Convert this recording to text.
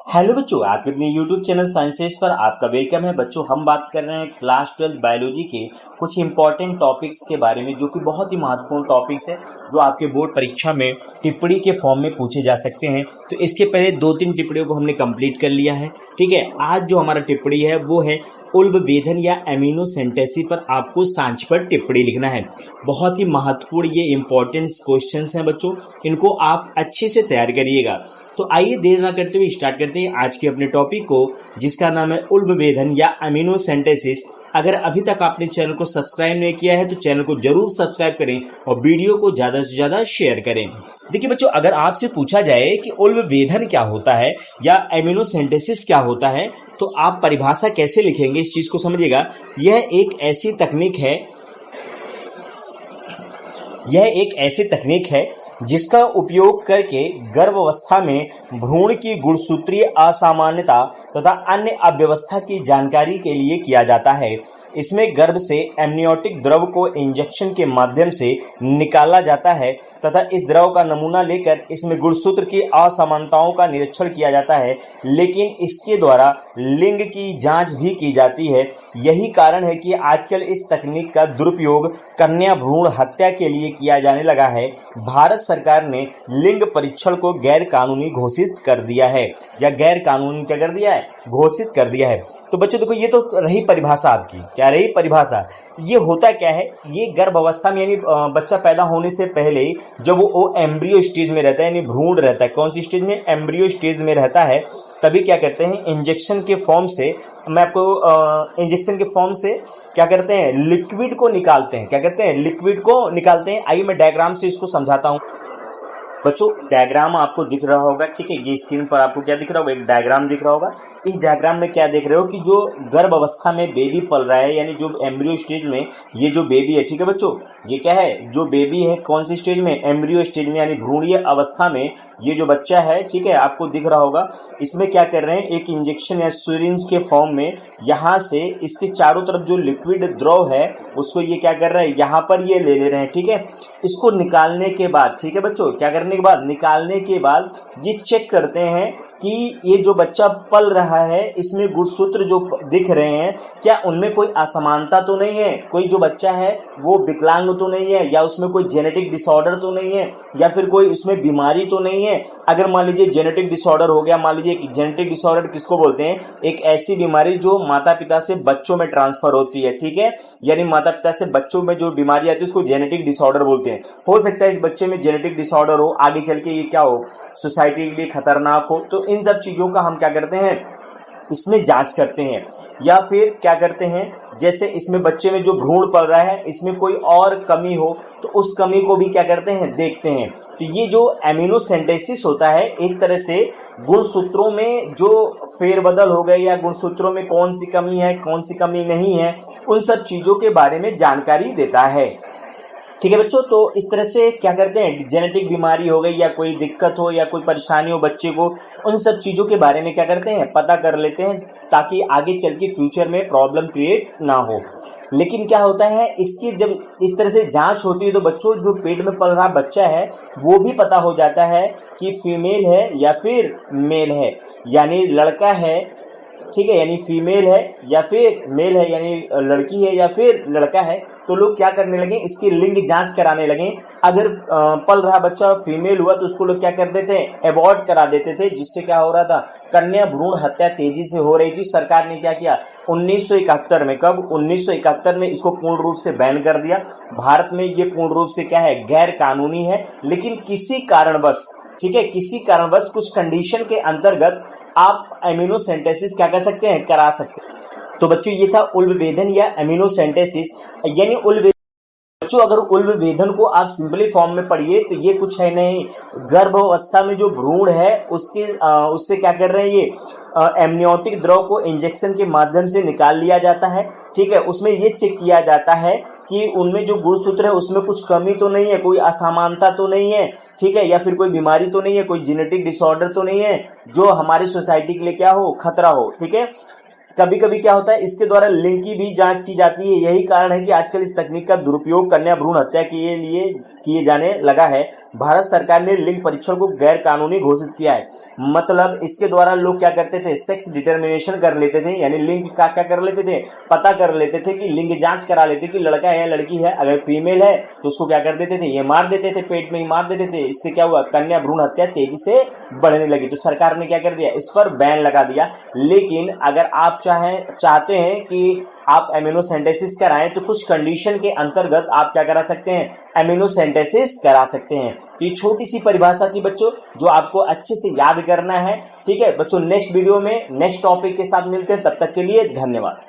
Hello बच्चों, आपके अपने YouTube चैनल साइंसेस पर आपका वेलकम है। बच्चों, हम बात कर रहे हैं क्लास 12 बायोलॉजी के कुछ इंपॉर्टेंट टॉपिक्स के बारे में, जो कि बहुत ही महत्वपूर्ण टॉपिक्स है, जो आपके बोर्ड परीक्षा में टिप्पणी के फॉर्म में पूछे जा सकते हैं। तो इसके पहले 2-3 टिप्पणियों को हमने कंप्लीट कर लिया है। ठीक है, आज जो हमारा टिप्पणी है वो है उल्बवेधन या एमिनो सिंथेसिस पर आपको सांच पर टिप्पणी लिखना है। बहुत ही महत्वपूर्ण ये इंपॉर्टेंट क्वेश्चंस हैं बच्चों, इनको आप अच्छे से तैयार करिएगा। तो आइए देर ना करते हुए स्टार्ट करते हैं आज के अपने टॉपिक को, जिसका नाम है उल्बवेधन या एमिनो सिंथेसिस। अगर अभी तक आपने चैनल को सब्सक्राइब नहीं किया है तो चैनल को जरूर सब्सक्राइब करें और वीडियो को ज्यादा से ज्यादा शेयर करें। देखिए बच्चों, अगर आपसे पूछा जाए कि उल्बवेधन क्या होता है या एमिनो सिंथेसिस क्या होता है, तो आप परिभाषा कैसे लिखेंगे, इस चीज को समझिएगा। यह एक ऐसी तकनीक है जिसका उपयोग करके गर्भावस्था में भ्रूण की गुणसूत्रीय असामान्यता तथा अन्य अव्यवस्था की जानकारी के लिए किया जाता है। इसमें गर्भ से एमनियोटिक द्रव को इंजेक्शन के माध्यम से निकाला जाता है तथा इस द्रव का नमूना लेकर इसमें गुणसूत्र की असमानताओं का निरीक्षण किया जाता है, लेकिन इसके द्वारा लिंग की जांच भी की जाती है। यही कारण है कि आजकल इस तकनीक का दुरुपयोग कन्या भ्रूण हत्या के लिए किया जाने लगा है। भारत सरकार ने लिंग परीक्षण को गैर कानूनी घोषित कर दिया है, या गैर कानूनी क्या कर दिया है, घोषित कर दिया है। तो बच्चों देखो, ये तो रही परिभाषा आपकी। क्या रही परिभाषा? ये होता क्या है, ये गर्भ अवस्था में यानी बच्चा पैदा होने से पहले जब वो एम्ब्रियो स्टेज में रहता है, यानी भ्रूण रहता है, कौन सी स्टेज में, एम्ब्रियो स्टेज में रहता है, तभी क्या करते हैं, इंजेक्शन के फॉर्म से, मैं आपको इंजेक्शन के फॉर्म से क्या करते हैं, लिक्विड को निकालते हैं। क्या करते हैं, लिक्विड को निकालते हैं। आइए मैं डायग्राम से इसको समझाता हूं। बच्चों, डायग्राम आपको दिख रहा होगा, ठीक है, ये स्क्रीन पर आपको क्या दिख रहा होगा, एक डायग्राम दिख रहा होगा। इस डायग्राम में क्या देख रहे हो कि जो गर्भ अवस्था में बेबी पल रहा है, यानी जो एम्ब्रियो स्टेज में ये जो बेबी है, ठीक है बच्चों, ये क्या है, जो बेबी है कौन सी स्टेज में, एम्ब्रियो स्टेज में, यानी भ्रूणीय अवस्था में ये जो बच्चा है, ठीक है, आपको दिख रहा होगा। इसमें क्या कर रहे हैं, एक इंजेक्शन या सिरिंज के फॉर्म में यहां से इसके चारों तरफ जो लिक्विड द्रव है उसको ये क्या कर रहे हैं, यहां पर ये ले रहे हैं। ठीक है, इसको निकालने के बाद, ठीक है बच्चों, क्या करने के बाद, निकालने के बाद ये चेक करते हैं कि ये जो बच्चा पल रहा है इसमें गुणसूत्र जो दिख रहे हैं, क्या उनमें कोई असमानता तो नहीं है, कोई जो बच्चा है वो विकलांग तो नहीं है, या उसमें कोई जेनेटिक डिसऑर्डर तो नहीं है, या फिर कोई उसमें बीमारी तो नहीं है। अगर मान लीजिए जेनेटिक डिसऑर्डर हो गया, मान लीजिए जेनेटिक डिसऑर्डर किसको बोलते हैं, एक ऐसी बीमारी जो माता पिता से बच्चों में ट्रांसफर होती है। ठीक है, यानी माता पिता से बच्चों में जो बीमारी आती है उसको जेनेटिक डिसऑर्डर बोलते हैं। हो सकता है इस बच्चे में जेनेटिक डिसऑर्डर हो, आगे चल के ये क्या हो, सोसाइटी के लिए खतरनाक हो। तो इन सब चीजों का हम क्या करते हैं, इसमें जांच करते हैं। या फिर क्या करते हैं, जैसे इसमें बच्चे में जो भ्रूण पल रहा है इसमें कोई और कमी हो तो उस कमी को भी क्या करते हैं, देखते हैं। तो ये जो एमिनो सिंथेसिस होता है, एक तरह से गुणसूत्रों में जो फेरबदल हो गए या गुणसूत्रों में कौन सी कमी है, कौन सी कमी नहीं है, उन सब चीजों के बारे में जानकारी देता है। ठीक है बच्चों, तो इस तरह से क्या करते हैं, जेनेटिक बीमारी हो गई या कोई दिक्कत हो या कोई परेशानी हो बच्चे को, उन सब चीजों के बारे में क्या करते हैं, पता कर लेते हैं, ताकि आगे चल के फ्यूचर में प्रॉब्लम क्रिएट ना हो। लेकिन क्या होता है, इसकी जब इस तरह से जांच होती है तो बच्चों जो पेट में पल रहा बच्चा है वो भी पता हो जाता है कि फीमेल है या फिर मेल है, यानी लड़का है, ठीक है, यानी फीमेल है या फिर मेल है, यानी लड़की है या फिर लड़का है। तो लोग क्या करने लगे, इसकी लिंग जांच कराने लगे। अगर पल रहा बच्चा फीमेल हुआ तो उसको लोग क्या करते थे, अबॉर्ट करा देते थे, जिससे क्या हो रहा था, कन्या भ्रूण हत्या तेजी से हो रही थी। सरकार ने क्या किया, 1971 में, कब, 1971 में इसको पूर्ण रूप से बैन कर दिया। भारत में ये पूर्ण रूप से क्या है, गैर कानूनी है। लेकिन किसी कारणवश, ठीक है, किसी कारणवश कुछ कंडीशन के अंतर्गत आप एमिनो सिंथेसिस क्या कर सकते हैं, करा सकते हैं। तो बच्चों ये था उल्बवेधन या एमिनो सिंथेसिस, यानी बच्चों अगर उल्बवेधन को आप सिंपली फॉर्म में पढ़िए तो ये कुछ है नहीं, गर्भावस्था में जो भ्रूण है उससे क्या कर रहे हैं, ये एमनियोटिक द्रव को इंजेक्शन के माध्यम से निकाल लिया जाता है। ठीक है, उसमें ये चेक किया जाता है कि उनमें जो गुणसूत्र है उसमें कुछ कमी तो नहीं है, कोई असमानता तो नहीं है, ठीक है, या फिर कोई बीमारी तो नहीं है, कोई जेनेटिक डिसऑर्डर तो नहीं है जो हमारी सोसाइटी के लिए क्या हो, खतरा हो। ठीक है, कभी कभी क्या होता है, इसके द्वारा लिंग की भी जांच की जाती है। यही कारण है कि आजकल इस तकनीक का दुरुपयोग कन्या भ्रूण हत्या के लिए किए जाने लगा है। भारत सरकार ने लिंग परीक्षण को गैर कानूनी घोषित किया है। मतलब इसके द्वारा लोग क्या करते थे, सेक्स डिटर्मिनेशन कर लेते थे, यानी लिंग का क्या कर लेते थे, पता कर लेते थे कि लिंग जांच करा लेते कि लड़का है या लड़की है। अगर फीमेल है तो उसको क्या कर देते थे, ये मार देते थे, पेट में ही मार देते थे। इससे क्या हुआ, कन्या भ्रूण हत्या तेजी से बढ़ने लगी। तो सरकार ने क्या कर दिया, इस पर बैन लगा दिया। लेकिन अगर आप चाहते हैं कि आप एमिनोसेंटेसिस कराएं तो कुछ कंडीशन के अंतर्गत आप क्या करा सकते हैं, एमिनोसेंटेसिस करा सकते हैं। ये छोटी सी परिभाषा थी बच्चों, जो आपको अच्छे से याद करना है। ठीक है बच्चों, नेक्स्ट वीडियो में नेक्स्ट टॉपिक के साथ मिलते हैं, तब तक के लिए धन्यवाद।